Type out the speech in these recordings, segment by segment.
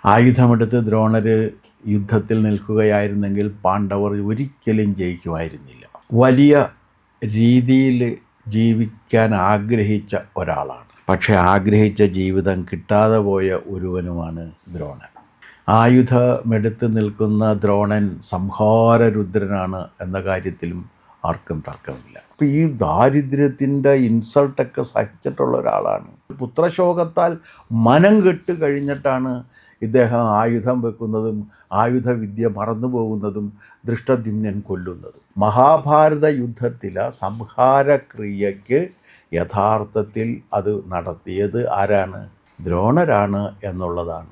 ആയുധമെടുത്ത് ദ്രോണർ യുദ്ധത്തിൽ നിൽക്കുകയായിരുന്നെങ്കിൽ പാണ്ഡവർ ഒരിക്കലും ജയിക്കുമായിരുന്നില്ല. വലിയ രീതിയിൽ ജീവിക്കാൻ ആഗ്രഹിച്ച ഒരാളാണ്. പക്ഷെ ആഗ്രഹിച്ച ജീവിതം കിട്ടാതെ പോയ ഒരുവനുമാണ് ദ്രോണൻ. ആയുധമെടുത്ത് നിൽക്കുന്ന ദ്രോണൻ സംഹാരരുദ്രനാണ് എന്ന കാര്യത്തിലും ആർക്കും തർക്കമില്ല. അപ്പോൾ ഈ ദാരിദ്ര്യത്തിൻ്റെ ഇൻസൾട്ടൊക്കെ സഹിച്ചിട്ടുള്ള ഒരാളാണ്. പുത്രശോകത്താൽ മനം കെട്ട് കഴിഞ്ഞിട്ടാണ് ഇദ്ദേഹം ആയുധം വെക്കുന്നതും ആയുധവിദ്യ മറന്നുപോകുന്നതും ദൃഷ്ടദ്യുമ്നൻ കൊല്ലുന്നതും. മഹാഭാരത യുദ്ധത്തിലെ സംഹാരക്രിയയ്ക്ക് യഥാർത്ഥത്തിൽ അത് നടത്തിയത് ആരാണ്? ദ്രോണരാണ് എന്നുള്ളതാണ്.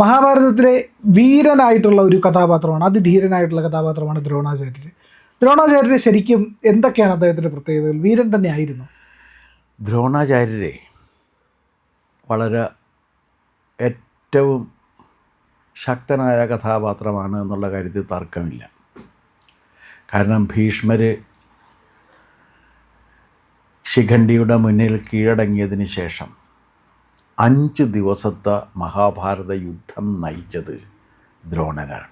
മഹാഭാരതത്തിലെ വീരനായിട്ടുള്ള ഒരു കഥാപാത്രമാണ്, അതിധീരനായിട്ടുള്ള കഥാപാത്രമാണ് ദ്രോണാചാര്യർ. ദ്രോണാചാര്യർ ശരിക്കും എന്തൊക്കെയാണ് അദ്ദേഹത്തിൻ്റെ പ്രത്യേകതകൾ? വീരൻ തന്നെ ആയിരുന്നു ദ്രോണാചാര്യരെ. വളരെ ഏറ്റവും ശക്തനായ കഥാപാത്രമാണ് എന്നുള്ള കാര്യത്തിൽ തർക്കമില്ല. കാരണം ഭീഷ്മർ ശിഖണ്ഡിയുടെ മുന്നിൽ കീഴടങ്ങിയതിന് ശേഷം 5 ദിവസത്തെ മഹാഭാരത യുദ്ധം നയിച്ചത് ദ്രോണനാണ്.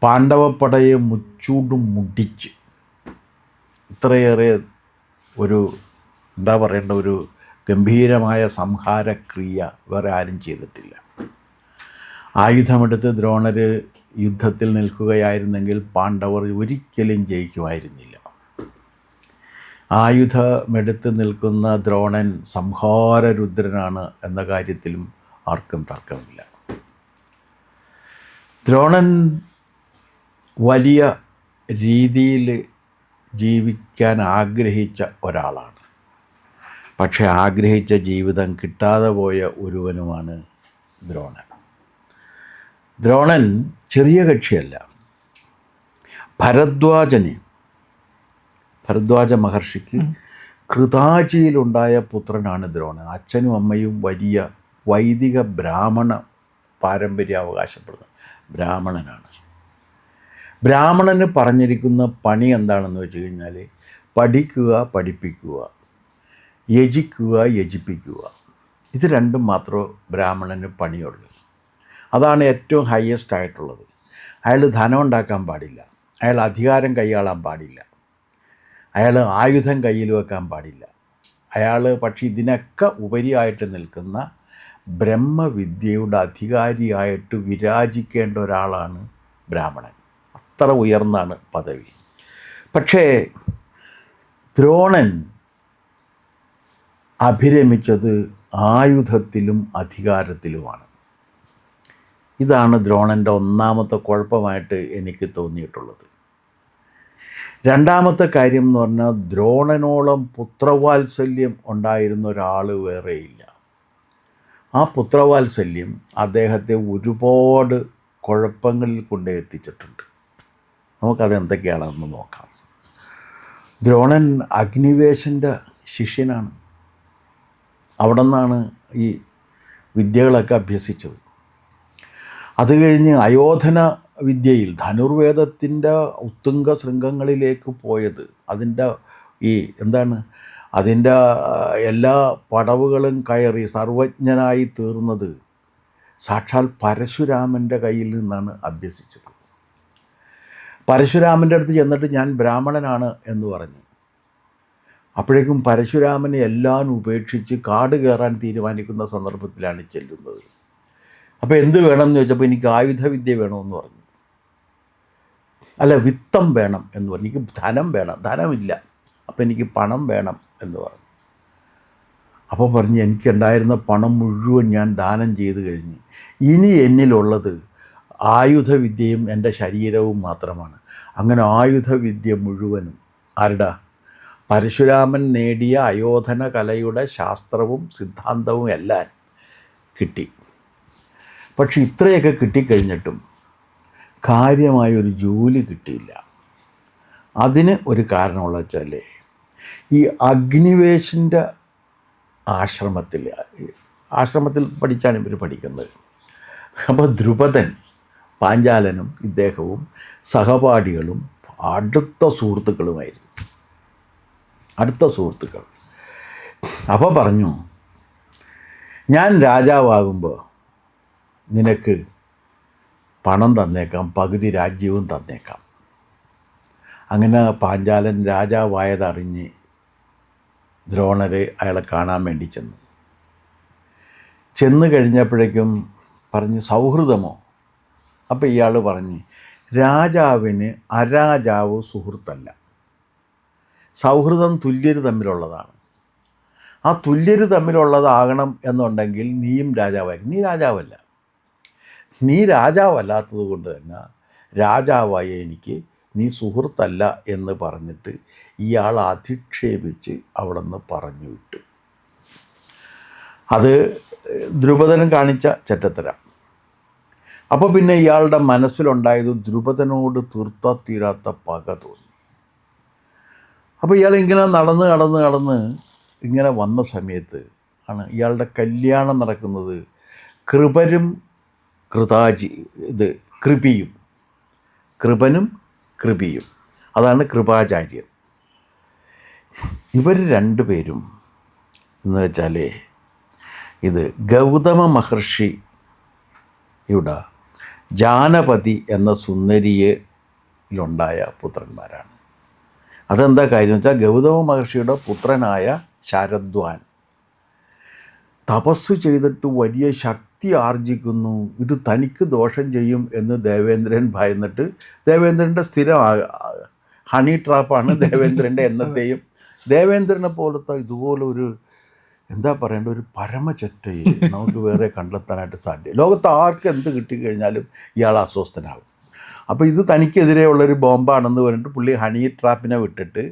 പാണ്ഡവപ്പടയെ മുച്ചൂടും മുടിച്ച് ഇത്രയേറെ ഒരു ഒരു ഗംഭീരമായ സംഹാരക്രിയ വേറെ ആരും ചെയ്തിട്ടില്ല. ആയുധമെടുത്ത് ദ്രോണർ യുദ്ധത്തിൽ നിൽക്കുകയായിരുന്നെങ്കിൽ പാണ്ഡവർ ഒരിക്കലും ജയിക്കുമായിരുന്നില്ല. ആയുധമെടുത്ത് നിൽക്കുന്ന ദ്രോണൻ സംഹാരരുദ്രനാണ് എന്ന കാര്യത്തിലും ആർക്കും തർക്കമില്ല. ദ്രോണൻ വലിയ രീതിയിൽ ജീവിക്കാൻ ആഗ്രഹിച്ച ഒരാളാണ്. പക്ഷെ ആഗ്രഹിച്ച ജീവിതം കിട്ടാതെ പോയ ഒരുവനുമാണ് ദ്രോണൻ. ദ്രോണൻ ചെറിയ കക്ഷിയല്ല. ഭരദ്വാജ മഹർഷിക്ക് കൃതാചിയിലുണ്ടായ പുത്രനാണ് ദ്രോണൻ. അച്ഛനും അമ്മയും വലിയ വൈദിക ബ്രാഹ്മണ പാരമ്പര്യം അവകാശപ്പെടുന്ന ബ്രാഹ്മണനാണ്. ബ്രാഹ്മണന് പറഞ്ഞിരിക്കുന്ന പണി എന്താണെന്ന് വെച്ച് കഴിഞ്ഞാൽ പഠിക്കുക, പഠിപ്പിക്കുക, യജിക്കുക, യജിപ്പിക്കുക. ഇത് രണ്ടും മാത്രമേ ബ്രാഹ്മണന് പണിയുള്ളൂ. അതാണ് ഏറ്റവും ഹയസ്റ്റ് ആയിട്ടുള്ളത്. അയാൾ ധനം ഉണ്ടാക്കാൻ പാടില്ല, അയാൾ അധികാരം കൈയാളാൻ പാടില്ല, അയാൾ ആയുധം കയ്യിൽ വെക്കാൻ പാടില്ല. പക്ഷേ ഇതിനൊക്കെ ഉപരിയായിട്ട് നിൽക്കുന്ന ബ്രഹ്മവിദ്യയുടെ അധികാരിയായിട്ട് വിരാജിക്കേണ്ട ഒരാളാണ് ബ്രാഹ്മണൻ. അത്ര ഉയർന്നാണ് പദവി. പക്ഷേ ദ്രോണൻ അഭിരമിച്ചത് ആയുധത്തിലും അധികാരത്തിലുമാണ്. ഇതാണ് ദ്രോണൻ്റെ ഒന്നാമത്തെ കുഴപ്പമായിട്ട് എനിക്ക് തോന്നിയിട്ടുള്ളത്. രണ്ടാമത്തെ കാര്യം എന്ന് പറഞ്ഞാൽ ദ്രോണനോളം പുത്രവാത്സല്യം ഉണ്ടായിരുന്ന ഒരാൾ വേറെയില്ല. ആ പുത്രവാത്സല്യം അദ്ദേഹത്തെ ഒരുപാട് കുഴപ്പങ്ങളിൽ കൊണ്ടെത്തിച്ചിട്ടുണ്ട്. നമുക്കത് എന്തൊക്കെയാണെന്ന് നോക്കാം. ദ്രോണൻ അഗ്നിവേശൻ്റെ ശിഷ്യനാണ്. അവിടെ നിന്നാണ് ഈ വിദ്യകളൊക്കെ അഭ്യസിച്ചത്. അത് കഴിഞ്ഞ് അയോധന വിദ്യയിൽ ധനുർവേദത്തിൻ്റെ ഉത്തുംഗ ശൃംഗങ്ങളിലേക്ക് പോയത്, അതിൻ്റെ എല്ലാ പടവുകളും കയറി സർവജ്ഞനായി തീർന്നത് സാക്ഷാൽ പരശുരാമൻ്റെ കയ്യിൽ നിന്നാണ് അഭ്യസിച്ചത്. പരശുരാമൻ്റെ അടുത്ത് ചെന്നിട്ട് ഞാൻ ബ്രാഹ്മണനാണ് എന്ന് പറഞ്ഞു. അപ്പോഴേക്കും പരശുരാമനെ എല്ലാം ഉപേക്ഷിച്ച് കാട് കയറാൻ തീരുമാനിക്കുന്ന സന്ദർഭത്തിലാണ് ചെല്ലുന്നത്. അപ്പോൾ എന്ത് വേണമെന്ന് ചോദിച്ചപ്പോൾ എനിക്ക് ആയുധവിദ്യ വേണമെന്ന് പറഞ്ഞു. വിത്തം വേണം എന്ന് പറഞ്ഞു. എനിക്ക് ധനം വേണം, ധനമില്ല, അപ്പോൾ എനിക്ക് പണം വേണം എന്ന് പറഞ്ഞു. അപ്പോൾ പറഞ്ഞു എനിക്കുണ്ടായിരുന്ന പണം മുഴുവൻ ഞാൻ ദാനം ചെയ്തു കഴിഞ്ഞു. ഇനി എന്നിലുള്ളത് ആയുധവിദ്യയും എൻ്റെ ശരീരവും മാത്രമാണ്. അങ്ങനെ ആയുധവിദ്യ മുഴുവനും പരശുരാമൻ നേടിയ അയോധന കലയുടെ ശാസ്ത്രവും സിദ്ധാന്തവും എല്ലാം കിട്ടി. പക്ഷെ ഇത്രയൊക്കെ കിട്ടിക്കഴിഞ്ഞിട്ടും കാര്യമായൊരു ജോലി കിട്ടിയില്ല. അതിന് ഒരു കാരണമുള്ള വെച്ചാൽ ഈ അഗ്നിവേശൻ്റെ ആശ്രമത്തിൽ പഠിച്ചാണ് ഇവർ പഠിക്കുന്നത്. അപ്പോൾ ദ്രുപദൻ, പാഞ്ചാലനും ഇദ്ദേഹവും സഹപാഠികളും അടുത്ത സുഹൃത്തുക്കളുമായിരുന്നു. അപ്പോൾ പറഞ്ഞു, ഞാൻ രാജാവാകുമ്പോൾ നിനക്ക് പണം തന്നേക്കാം, പകുതി രാജ്യവും തന്നേക്കാം. അങ്ങനെ പാഞ്ചാലൻ രാജാവായതറിഞ്ഞ് ദ്രോണരെ അയാളെ കാണാൻ വേണ്ടി ചെന്ന് കഴിഞ്ഞപ്പോഴേക്കും പറഞ്ഞ്, സൗഹൃദമോ? അപ്പോൾ ഇയാൾ പറഞ്ഞ്, രാജാവിന് അരാജാവ് സുഹൃത്തല്ല, സൗഹൃദം തുല്യർ തമ്മിലുള്ളതാണ്. ആ തുല്യർ തമ്മിലുള്ളതാകണം എന്നുണ്ടെങ്കിൽ നീയും രാജാവായിരിക്കും. നീ രാജാവല്ല. നീ രാജാവല്ലാത്തത് കൊണ്ട് തന്നെ രാജാവായ എനിക്ക് നീ സുഹൃത്തല്ല എന്ന് പറഞ്ഞിട്ട് ഇയാൾ അധിക്ഷേപിച്ച് അവിടെ നിന്ന് പറഞ്ഞു വിട്ടു. അത് ദ്രുപദൻ കാണിച്ച ചെറ്റത്തരം. അപ്പോൾ പിന്നെ ഇയാളുടെ മനസ്സിലുണ്ടായത് ദ്രുപദനോട് തീർത്താത്തീരാത്ത പക തോന്നി. അപ്പോൾ ഇയാൾ ഇങ്ങനെ നടന്ന് ഇങ്ങനെ വന്ന സമയത്ത് ആണ് ഇയാളുടെ കല്യാണം നടക്കുന്നത്. കൃപനും കൃപിയും അതാണ് കൃപാചാര്യൻ. ഇവർ രണ്ടുപേരും എന്ന് വെച്ചാൽ ഇത് ഗൗതമ മഹർഷിയുടെ ജാനപതി എന്ന സുന്ദരിയിലുണ്ടായ പുത്രന്മാരാണ്. അതെന്താ കാര്യം എന്ന് വെച്ചാൽ, ഗൗതമ മഹർഷിയുടെ പുത്രനായ ശരദ്വാൻ തപസ് ചെയ്തിട്ട് വലിയ ശക്തി ആർജിക്കുന്നു. ഇത് തനിക്ക് ദോഷം ചെയ്യും എന്ന് ദേവേന്ദ്രൻ ഭയന്നിട്ട്, ദേവേന്ദ്രൻ്റെ സ്ഥിരം ഹണി ട്രാപ്പാണ് ദേവേന്ദ്രൻ്റെ എന്നത്തെയും. ദേവേന്ദ്രനെ പോലത്തെ ഇതുപോലെ ഒരു എന്താ പറയേണ്ട ഒരു പരമചെറ്റയെ നമുക്ക് വേറെ കണ്ടെത്താനായിട്ട് സാധ്യം. ലോകത്ത് ആർക്ക് എന്ത് കിട്ടിക്കഴിഞ്ഞാലും ഇയാൾ അസ്വസ്ഥനാകും. അപ്പോൾ ഇത് തനിക്കെതിരെയുള്ളൊരു ബോംബാണെന്ന് പറഞ്ഞിട്ട് പുള്ളി ഹണി ട്രാപ്പിനെ വിട്ടിട്ട്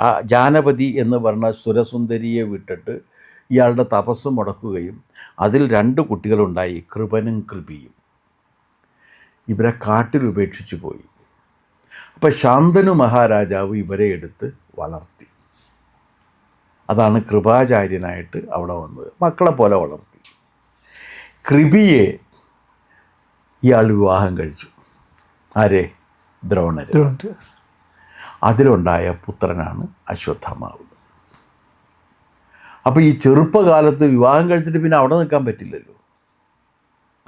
ആ ജാനപതി എന്ന് പറഞ്ഞ സുരസുന്ദരിയെ വിട്ടിട്ട് ഇയാളുടെ തപസ് മുടക്കുകയും അതിൽ 2 കുട്ടികളുണ്ടായി, കൃപനും കൃപിയും. ഇവരെ കാട്ടിൽ ഉപേക്ഷിച്ച് പോയി. അപ്പോൾ ശാന്തനു മഹാരാജാവ് ഇവരെ എടുത്ത് വളർത്തി. അതാണ് കൃപാചാര്യനായിട്ട് അവിടെ വന്നത്. മക്കളെ പോലെ വളർത്തി. കൃപിയെ ഇയാൾ വിവാഹം കഴിച്ചു. ആരെ? ദ്രോണര്. അതിലുണ്ടായ പുത്രനാണ് അശ്വത്ഥമാവ്. അപ്പോൾ ഈ ചെറുപ്പകാലത്ത് വിവാഹം കഴിച്ചിട്ട് പിന്നെ അവിടെ നിൽക്കാൻ പറ്റില്ലല്ലോ.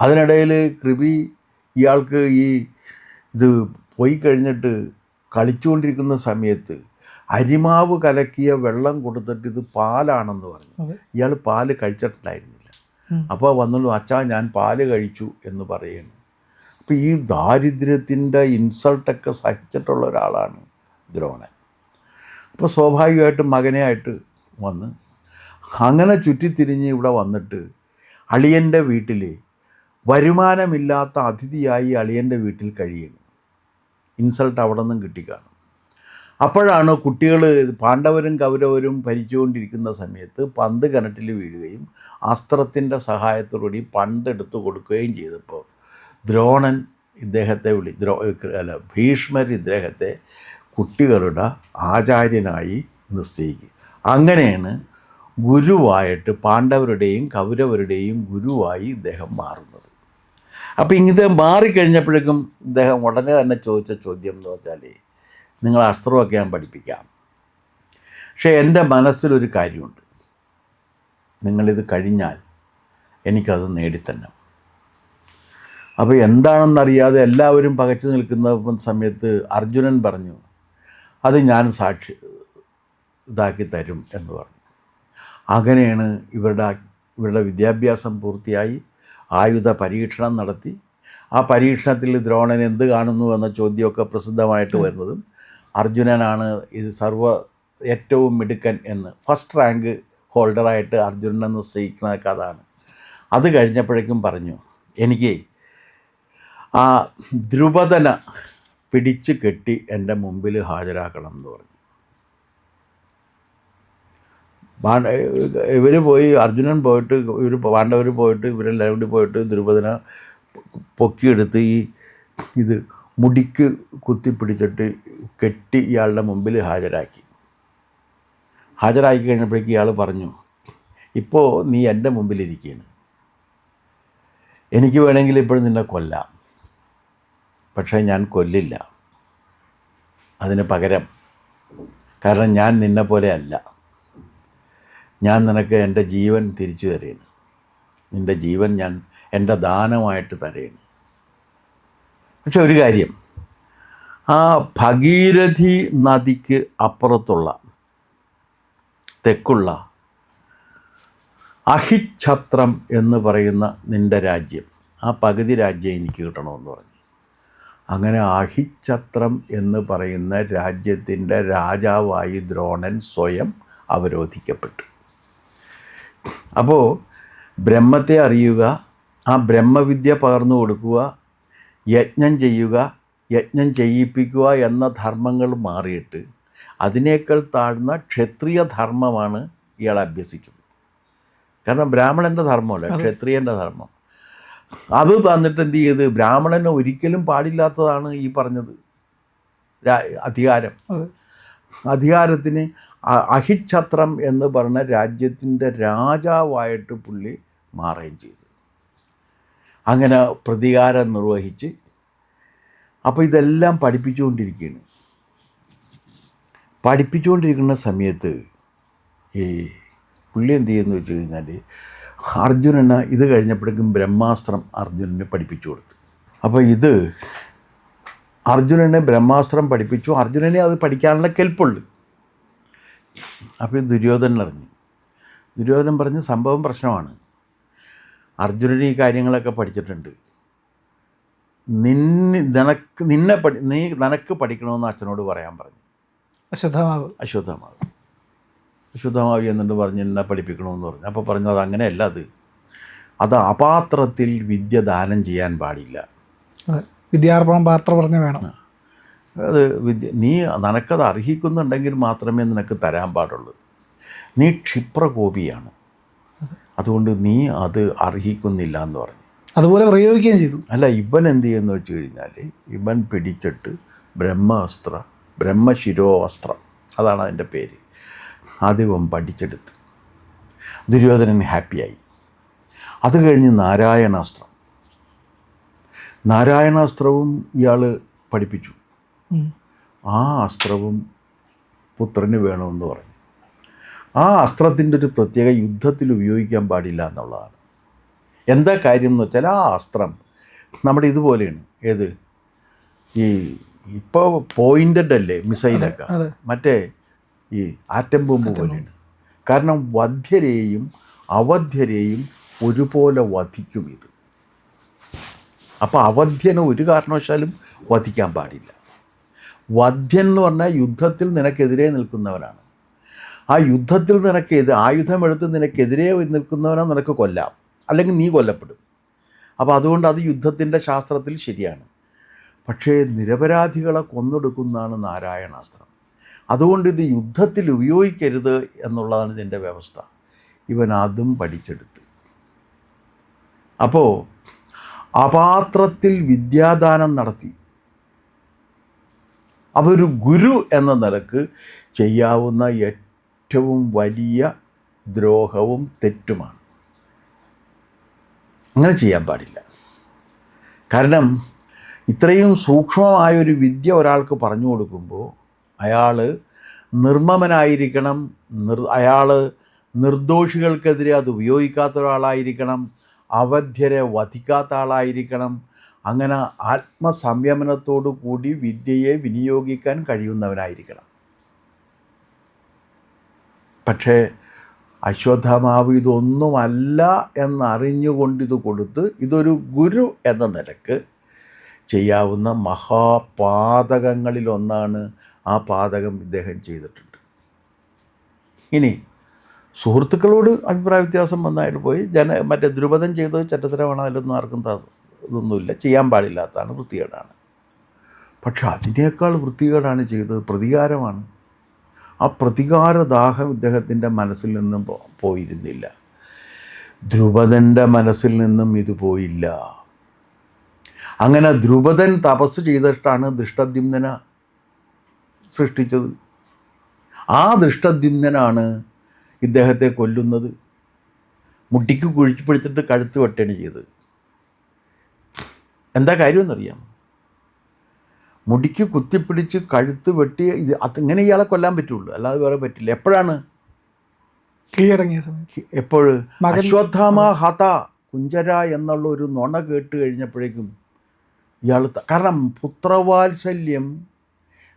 അതിനിടയിൽ കൃപി ഇയാൾക്ക് ഇത് പോയി കഴിഞ്ഞിട്ട് കളിച്ചുകൊണ്ടിരിക്കുന്ന സമയത്ത് അരിമാവ് കലക്കിയ വെള്ളം കൊടുത്തിട്ട് ഇത് പാലാണെന്ന് പറഞ്ഞു. ഇയാൾ പാല് കഴിച്ചിട്ടുണ്ടായിരുന്നില്ല. അപ്പോൾ വന്നുള്ളൂ, അച്ഛാ ഞാൻ പാല് കഴിച്ചു എന്ന് പറയുന്നു. അപ്പോൾ ഈ ദാരിദ്ര്യത്തിൻ്റെ ഇൻസൾട്ടൊക്കെ സഹിച്ചിട്ടുള്ള ഒരാളാണ് ദ്രോണൻ. അപ്പോൾ സ്വാഭാവികമായിട്ടും മകനെയായിട്ട് വന്ന് അങ്ങനെ ചുറ്റിത്തിരിഞ്ഞ് ഇവിടെ വന്നിട്ട് അളിയൻ്റെ വീട്ടിൽ വരുമാനമില്ലാത്ത അതിഥിയായി അളിയൻ്റെ വീട്ടിൽ കഴിയുന്നു. ഇൻസൾട്ട് അവിടെ നിന്നും കിട്ടിക്കാണും. അപ്പോഴാണ് കുട്ടികൾ പാണ്ഡവരും കൗരവരും ഭരിച്ചുകൊണ്ടിരിക്കുന്ന സമയത്ത് പന്ത് കിണറ്റിൽ വീഴുകയും അസ്ത്രത്തിൻ്റെ സഹായത്തോടുകൂടി പന്തെടുത്ത് കൊടുക്കുകയും ചെയ്തപ്പോൾ ദ്രോണൻ ഇദ്ദേഹത്തെ ഭീഷ്മർ ഇദ്ദേഹത്തെ കുട്ടികളുടെ ആചാര്യനായി നിശ്ചയിക്കും. അങ്ങനെയാണ് ഗുരുവായിട്ട് പാണ്ഡവരുടെയും കൗരവരുടെയും ഗുരുവായി ഇദ്ദേഹം മാറുന്നത്. അപ്പോൾ ഇങ്ങനെ മാറിക്കഴിഞ്ഞപ്പോഴേക്കും ഇദ്ദേഹം ഉടനെ തന്നെ ചോദിച്ച ചോദ്യം എന്ന് വെച്ചാൽ, നിങ്ങൾ അസ്ത്രമൊക്കെ ഞാൻ പഠിപ്പിക്കാം, പക്ഷേ എൻ്റെ മനസ്സിലൊരു കാര്യമുണ്ട്, നിങ്ങളിത് കഴിഞ്ഞാൽ എനിക്കത് നേടിത്തന്നെ. അപ്പോൾ എന്താണെന്നറിയാതെ എല്ലാവരും പകച്ചു നിൽക്കുന്ന സമയത്ത് അർജുനൻ പറഞ്ഞു, അത് ഞാൻ ഇതാക്കി തരും എന്ന് പറഞ്ഞു. അങ്ങനെയാണ് ഇവരുടെ വിദ്യാഭ്യാസം പൂർത്തിയായി. ആയുധ പരീക്ഷണം നടത്തി. ആ പരീക്ഷണത്തിൽ ദ്രോണൻ എന്ത് കാണുന്നു എന്ന ചോദ്യമൊക്കെ പ്രസിദ്ധമായിട്ട് വരുന്നതും അർജുനനാണ് ഇത് ഏറ്റവും മിടുക്കൻ എന്ന് ഫസ്റ്റ് റാങ്ക് ഹോൾഡറായിട്ട് അർജുനനെ നിശ്ചയിക്കുന്നതൊക്കെ അതാണ്. അത് കഴിഞ്ഞപ്പോഴേക്കും പറഞ്ഞു, എനിക്ക് ആ ദ്രുപദനെ പിടിച്ച് കെട്ടി എൻ്റെ മുമ്പിൽ ഹാജരാക്കണം എന്ന് പറഞ്ഞു. ഇവർ പോയി, അർജുനൻ പോയിട്ട് പാണ്ഡവർ പോയിട്ട് ഇവരെല്ലാവരും കൂടി പോയിട്ട് ദ്രുപദനെ പൊക്കിയെടുത്ത് ഇത് മുടിക്ക് കുത്തിപ്പിടിച്ചിട്ട് കെട്ടി ഇയാളുടെ മുമ്പിൽ ഹാജരാക്കി കഴിഞ്ഞപ്പോഴേക്ക് ഇയാൾ പറഞ്ഞു, ഇപ്പോൾ നീ എൻ്റെ മുമ്പിലിരിക്കുകയാണ്, എനിക്ക് വേണമെങ്കിൽ ഇപ്പോഴും നിന്നെ കൊല്ലാം, പക്ഷേ ഞാൻ കൊല്ലില്ല. അതിന് പകരം, കാരണം ഞാൻ നിന്നെ പോലെ അല്ല, ഞാൻ നിനക്ക് എൻ്റെ ജീവൻ തിരിച്ചു തരേണ്, നിൻ്റെ ജീവൻ ഞാൻ എൻ്റെ ദാനമായിട്ട് തരേണ്. പക്ഷെ ഒരു കാര്യം, ആ ഭഗീരഥി നദിക്ക് അപ്പുറത്തുള്ള തെക്കുള്ള അഹിച്ഛത്രം എന്ന് പറയുന്ന നിൻ്റെ രാജ്യം, ആ പകുതി രാജ്യം എനിക്ക് കിട്ടണമെന്ന് പറഞ്ഞു. അങ്ങനെ അഹിച്ഛത്രം എന്ന് പറയുന്ന രാജ്യത്തിൻ്റെ രാജാവായി ദ്രോണൻ സ്വയം അവരോധിക്കപ്പെട്ടു. അപ്പോൾ ബ്രഹ്മത്തെ അറിയുക, ആ ബ്രഹ്മവിദ്യ പകർന്നു കൊടുക്കുക, യജ്ഞം ചെയ്യുക, യജ്ഞം ചെയ്യിപ്പിക്കുക എന്ന ധർമ്മങ്ങൾ മാറിയിട്ട് അതിനേക്കാൾ താഴ്ന്ന ക്ഷത്രിയ ധർമ്മമാണ് ഇയാൾ അഭ്യസിച്ചത്. കാരണം ബ്രാഹ്മണൻ്റെ ധർമ്മമല്ല, ക്ഷത്രിയൻ്റെ ധർമ്മം. അത് തന്നിട്ട് എന്ത് ചെയ്ത്, ബ്രാഹ്മണന് ഒരിക്കലും പാടില്ലാത്തതാണ് ഈ പറഞ്ഞത് അധികാരം. അധികാരത്തിന് അഹിച്ഛത്രം എന്ന് പറഞ്ഞ രാജ്യത്തിൻ്റെ രാജാവായിട്ട് പുള്ളി മാറുകയും ചെയ്തു. അങ്ങനെ പ്രതികാരം നിർവഹിച്ച്, അപ്പോൾ ഇതെല്ലാം പഠിപ്പിച്ചുകൊണ്ടിരിക്കുന്ന സമയത്ത് ഈ പുള്ളി എന്ത് ചെയ്യുന്നു വെച്ച് കഴിഞ്ഞാൽ, അർജുനന് ഇത് കഴിഞ്ഞപ്പോഴേക്കും ബ്രഹ്മാസ്ത്രം അർജുനന് പഠിപ്പിച്ചു കൊടുത്തു. അപ്പോൾ ഇത് അർജുനനെ ബ്രഹ്മാസ്ത്രം പഠിപ്പിച്ചു, അർജുനനെ അത് പഠിക്കാനുള്ള കെൽപ്പുള്ളു. അപ്പോൾ ദുര്യോധനൻ അറിഞ്ഞു. ദുര്യോധനൻ പറഞ്ഞ് സംഭവം പ്രശ്നമാണ്, അർജുനന് ഈ കാര്യങ്ങളൊക്കെ പഠിച്ചിട്ടുണ്ട്, നിനക്ക് പഠിക്കണമെന്ന് അച്ഛനോട് പറയാൻ പറഞ്ഞു. അശ്വത്ഥമാവ് എന്നിട്ട് പറഞ്ഞ് എന്നെ പഠിപ്പിക്കണമെന്ന് പറഞ്ഞു. അപ്പോൾ പറഞ്ഞു അത് അങ്ങനെയല്ല, അത് അപാത്രത്തിൽ വിദ്യ ദാനം ചെയ്യാൻ പാടില്ല, വിദ്യാർപ്പണം പാത്രം പറഞ്ഞ് വേണം. അത് നിനക്കത് അർഹിക്കുന്നുണ്ടെങ്കിൽ മാത്രമേ നിനക്ക് തരാൻ പാടുള്ളൂ. നീ ക്ഷിപ്രകോപിയാണ്, അതുകൊണ്ട് നീ അത് അർഹിക്കുന്നില്ല എന്ന് പറഞ്ഞു. അതുപോലെ പ്രയോഗിക്കുകയും ചെയ്തു. അല്ല, ഇവൻ എന്ത് ചെയ്യുന്നു വെച്ച് കഴിഞ്ഞാൽ, ഇവൻ പിടിച്ചിട്ട് ബ്രഹ്മശിരോവസ്ത്രം, അതാണ് അതിൻ്റെ പേര്, അതിവൻ പഠിച്ചെടുത്ത്. ദുര്യോധനൻ ഹാപ്പിയായി. അത് കഴിഞ്ഞ് നാരായണാസ്ത്രവും ഇയാൾ പഠിപ്പിച്ചു. ആ അസ്ത്രവും പുത്രന് വേണമെന്ന് പറഞ്ഞു. ആ അസ്ത്രത്തിൻ്റെ ഒരു പ്രത്യേക യുദ്ധത്തിൽ ഉപയോഗിക്കാൻ പാടില്ല എന്നുള്ളതാണ്. എന്താ കാര്യം എന്ന് വെച്ചാൽ, ആ അസ്ത്രം നമ്മുടെ ഇതുപോലെയാണ്. ഏത് ഈ ഇപ്പോൾ പോയിൻ്റഡ് അല്ലേ മിസൈലൊക്കെ, മറ്റേ ഈ ആറ്റം ബോംബ് പോലെയാണ്. കാരണം വധ്യരെയും അവധ്യരെയും ഒരുപോലെ വധിക്കും ഇത്. അപ്പോൾ അവധ്യനെ ഒരു കാരണവശാലും വധിക്കാൻ പാടില്ല. വധ്യൻ എന്ന് പറഞ്ഞാൽ യുദ്ധത്തിൽ നിനക്കെതിരെ നിൽക്കുന്നവനാണ്. ആ യുദ്ധത്തിൽ ആയുധമെടുത്ത് നിനക്കെതിരെ നിൽക്കുന്നവനെ നിനക്ക് കൊല്ലാം, അല്ലെങ്കിൽ നീ കൊല്ലപ്പെടും. അപ്പോൾ അതുകൊണ്ട് അത് യുദ്ധത്തിൻ്റെ ശാസ്ത്രത്തിൽ ശരിയാണ്. പക്ഷേ നിരപരാധികളെ കൊന്നൊടുക്കുന്നതാണ് നാരായണാസ്ത്രം. അതുകൊണ്ട് ഇത് യുദ്ധത്തിൽ ഉപയോഗിക്കരുത് എന്നുള്ളതാണ് ഇതിൻ്റെ വ്യവസ്ഥ. ഇവൻ അതും പഠിച്ചെടുത്ത്. അപ്പോൾ അപാത്രത്തിൽ വിദ്യാദാനം നടത്തി. അതൊരു ഗുരു എന്ന നിലക്ക് ചെയ്യാവുന്ന ഏറ്റവും വലിയ ദ്രോഹവും തെറ്റുമാണ്. അങ്ങനെ ചെയ്യാൻ പാടില്ല. കാരണം ഇത്രയും സൂക്ഷ്മമായൊരു വിദ്യ ഒരാൾക്ക് പറഞ്ഞു കൊടുക്കുമ്പോൾ അയാൾ നിർമ്മമനായിരിക്കണം, അയാൾ നിർദോഷികൾക്കെതിരെ അത് ഉപയോഗിക്കാത്ത ഒരാളായിരിക്കണം, അവധ്യരെ വധിക്കാത്ത ആളായിരിക്കണം. അങ്ങനെ ആത്മസംയമനത്തോടു കൂടി വിദ്യയെ വിനിയോഗിക്കാൻ കഴിയുന്നവനായിരിക്കണം. പക്ഷേ അശ്വത്ഥമാവ് ഇതൊന്നുമല്ല എന്നറിഞ്ഞുകൊണ്ടിത് കൊടുത്ത് ഇതൊരു ഗുരു എന്ന നിലക്ക് ചെയ്യാവുന്ന മഹാപാതകങ്ങളിലൊന്നാണ് ആ പാതകം ഇദ്ദേഹം ചെയ്തിട്ടുണ്ട്. ഇനി സുഹൃത്തുക്കളോട് അഭിപ്രായ വ്യത്യാസം വന്നായിട്ട് പോയി മറ്റേ ദ്രുപദൻ ചെയ്തത് ചെറ്റത്തരമാണ്, അതിലൊന്നും ആർക്കും ഇതൊന്നുമില്ല, ചെയ്യാൻ പാടില്ലാത്തതാണ്, വൃത്തികേടാണ്. പക്ഷെ അതിനേക്കാൾ വൃത്തികേടാണ് ചെയ്തത്, പ്രതികാരമാണ്. ആ പ്രതികാരദാഹം ഇദ്ദേഹത്തിൻ്റെ മനസ്സിൽ നിന്നും പോയിരുന്നില്ല. ദ്രുപദൻ്റെ മനസ്സിൽ നിന്നും ഇത് പോയില്ല. അങ്ങനെ ദ്രുപദൻ തപസ് ചെയ്തിട്ടാണ് ദൃഷ്ടദ്യുമ്നനെ സൃഷ്ടിച്ചത്. ആ ദൃഷ്ടദ്യുമ്നനാണ് ഇദ്ദേഹത്തെ കൊല്ലുന്നത്. മുട്ടിക്ക് കുഴിച്ചുപിടിച്ചിട്ട് കഴുത്ത് വെട്ടുകയാണ് ചെയ്തത്. എന്താ കാര്യമെന്നറിയാം? മുടിക്ക് കുത്തിപ്പിടിച്ച് കഴുത്ത് വെട്ടി, അതിങ്ങനെ ഇയാളെ കൊല്ലാൻ പറ്റുള്ളൂ, അല്ലാതെ വേറെ പറ്റില്ല. എപ്പോഴാണ് കീഴടങ്ങിയ സമയത്ത് എപ്പോൾ മകൻ അശ്വത്ഥാമ ഹത കുഞ്ചര എന്നുള്ള ഒരു നുണ കേട്ട് കഴിഞ്ഞപ്പോഴേക്കും ഇയാൾ കാരണം പുത്രവാത്സല്യം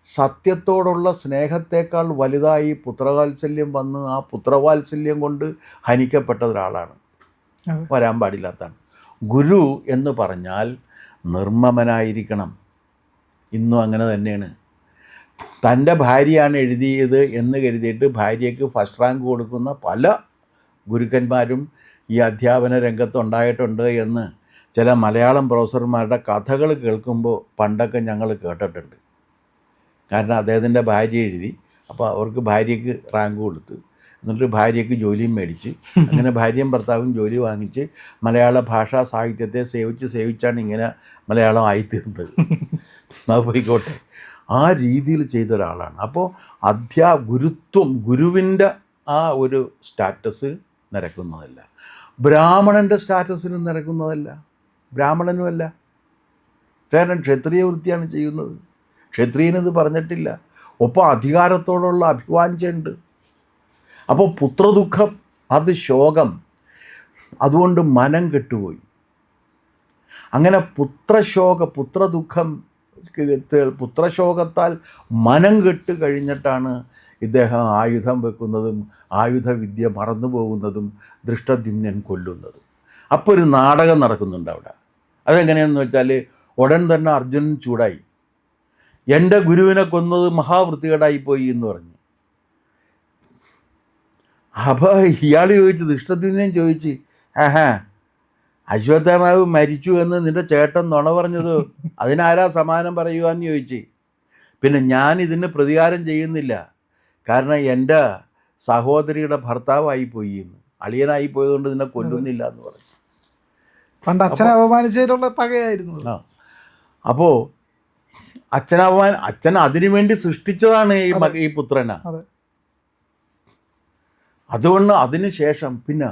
സത്യത്തോടുള്ള സ്നേഹത്തേക്കാൾ വലുതായി പുത്രവാത്സല്യം വന്ന് ആ പുത്രവാത്സല്യം കൊണ്ട് ഹനിക്കപ്പെട്ട ഒരാളാണ്. അതെ. വരാൻ പാടില്ലാത്തതാണ്. ഗുരു എന്ന് പറഞ്ഞാൽ നിർമ്മമനായിരിക്കണം. ഇന്നും അങ്ങനെ തന്നെയാണ്. തൻ്റെ ഭാര്യയാണ് എഴുതിയത് എന്ന് കരുതിയിട്ട് ഭാര്യയ്ക്ക് ഫസ്റ്റ് റാങ്ക് കൊടുക്കുന്ന പല ഗുരുക്കന്മാരും ഈ അധ്യാപന രംഗത്തുണ്ടായിട്ടുണ്ട് എന്ന് ചില മലയാളം പ്രൊഫസർമാരുടെ കഥകൾ കേൾക്കുമ്പോൾ പണ്ടൊക്കെ ഞങ്ങൾ കേട്ടിട്ടുണ്ട്. കാരണം അദ്ദേഹത്തിൻ്റെ ഭാര്യ എഴുതി, അപ്പോൾ അവർക്ക് ഭാര്യയ്ക്ക് റാങ്ക് കൊടുത്ത്, എന്നിട്ട് ഭാര്യയ്ക്ക് ജോലിയും മേടിച്ച്, അങ്ങനെ ഭാര്യയും ഭർത്താവും ജോലി വാങ്ങിച്ച് മലയാള ഭാഷാ സാഹിത്യത്തെ സേവിച്ചാണ് ഇങ്ങനെ മലയാളം ആയിത്തീർന്നത്. അത് പോയിക്കോട്ടെ, ആ രീതിയിൽ ചെയ്ത ഒരാളാണ്. അപ്പോൾ ഗുരുത്വം, ഗുരുവിൻ്റെ ആ ഒരു സ്റ്റാറ്റസ് നിരക്കുന്നതല്ല, ബ്രാഹ്മണൻ്റെ സ്റ്റാറ്റസിന് നിരക്കുന്നതല്ല, ബ്രാഹ്മണനുമല്ല. കാരണം ക്ഷത്രിയ വൃത്തിയാണ് ചെയ്യുന്നത്. ക്ഷത്രിയനിത് പറഞ്ഞിട്ടില്ല. ഒപ്പം അധികാരത്തോടുള്ള അഭിവാഞ്ചയുണ്ട്. അപ്പോൾ പുത്രദുഃഖം, അത് ശോകം, അതുകൊണ്ട് മനം കെട്ടുപോയി. അങ്ങനെ പുത്രശോകത്താൽ മനം കെട്ട് കഴിഞ്ഞിട്ടാണ് ഇദ്ദേഹം ആയുധം വെക്കുന്നതും ആയുധവിദ്യ മറന്നു പോകുന്നതും ദൃഷ്ടദ്യുമ്നൻ കൊല്ലുന്നതും. അപ്പോൾ ഒരു നാടകം നടക്കുന്നുണ്ട് അവിടെ. അതെങ്ങനെയാണെന്ന് വെച്ചാൽ ഉടൻ തന്നെ അർജുനൻ ചൂടായി, എൻ്റെ ഗുരുവിനെ കൊന്നത് മഹാവൃത്തികേടായിപ്പോയി എന്ന് പറഞ്ഞു. അപ്പോൾ ഇയാൾ ചോദിച്ചു, ദൃഷ്ടദ്യുമ്നൻ ചോദിച്ച്, അശ്വത്ഥാമാവ് മരിച്ചു എന്ന് നിൻ്റെ ചേട്ടൻ നുണ പറഞ്ഞത് അതിനാരാ സമാനം പറയുക എന്ന് ചോദിച്ച്. പിന്നെ ഞാൻ ഇതിന് പ്രതികാരം ചെയ്യുന്നില്ല, കാരണം എൻ്റെ സഹോദരിയുടെ ഭർത്താവായിപ്പോയി എന്ന്, അളിയനായി പോയതുകൊണ്ട് നിന്നെ കൊല്ലുന്നില്ല എന്ന് പറഞ്ഞു. പണ്ട് അച്ഛനെ അപമാനിച്ചതിലുള്ള പകയായിരുന്നു. അപ്പോൾ അച്ഛൻ അതിനു വേണ്ടി സൃഷ്ടിച്ചതാണ് ഈ പുത്രനെ. അതുകൊണ്ട് അതിന് ശേഷം പിന്നെ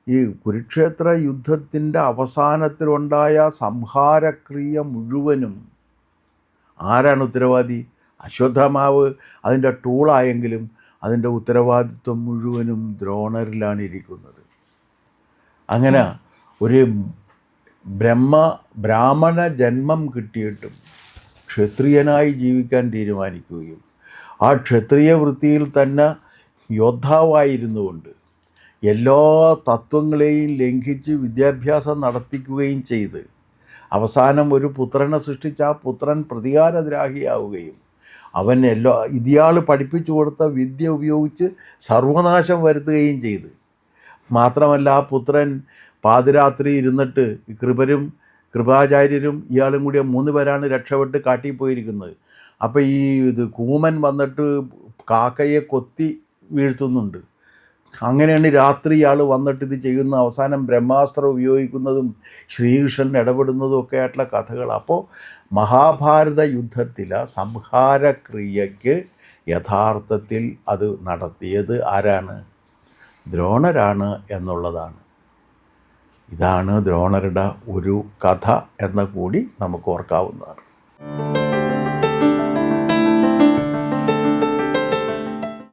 ഈ കുരുക്ഷേത്ര യുദ്ധത്തിൻ്റെ അവസാനത്തിലുണ്ടായ സംഹാരക്രിയ മുഴുവനും ആരാണ് ഉത്തരവാദി? അശ്വത്ഥാമാവ് അതിൻ്റെ ടൂളായെങ്കിലും അതിൻ്റെ ഉത്തരവാദിത്വം മുഴുവനും ദ്രോണരിലാണ് ഇരിക്കുന്നത്. അങ്ങനെ ഒരു ബ്രാഹ്മണ ജന്മം കിട്ടിയിട്ടും ക്ഷത്രിയനായി ജീവിക്കാൻ തീരുമാനിക്കുകയും ആ ക്ഷത്രിയ വൃത്തിയിൽ തന്നെ യോദ്ധാവായിരുന്നുകൊണ്ട് എല്ലാ തത്വങ്ങളെയും ലംഘിച്ച് വിദ്യാഭ്യാസം നടത്തിക്കുകയും ചെയ്ത് അവസാനം ഒരു പുത്രനെ സൃഷ്ടിച്ച് ആ പുത്രൻ പ്രതികാരദ്രാഹിയാവുകയും അവൻ ഇയാൾ പഠിപ്പിച്ചു കൊടുത്ത വിദ്യ ഉപയോഗിച്ച് സർവനാശം വരുത്തുകയും ചെയ്ത്, മാത്രമല്ല ആ പുത്രൻ പാതിരാത്രി ഇരുന്നിട്ട് കൃപാചാര്യരും ഇയാളും കൂടിയ 3 പേരാണ് രക്ഷപ്പെട്ട് കാട്ടിൽ പോയിരിക്കുന്നത്. അപ്പോൾ കൂമൻ വന്നിട്ട് കാക്കയെ കൊത്തി വീഴ്ത്തുന്നുണ്ട്. അങ്ങനെയാണ് രാത്രി ഇയാൾ വന്നിട്ട് ഇത് ചെയ്യുന്ന, അവസാനം ബ്രഹ്മാസ്ത്രം ഉപയോഗിക്കുന്നതും ശ്രീകൃഷ്ണൻ ഇടപെടുന്നതും ഒക്കെ ആയിട്ടുള്ള കഥകൾ. അപ്പോൾ മഹാഭാരത യുദ്ധത്തിലെ സംഹാരക്രിയയ്ക്ക് യഥാർത്ഥത്തിൽ അത് നടത്തിയത് ആരാണ്? ദ്രോണരാണ് എന്നുള്ളതാണ്. ഇതാണ് ദ്രോണരുടെ ഒരു കഥ എന്ന് കൂടി നമുക്ക് ഓർക്കാവുന്നതാണ്.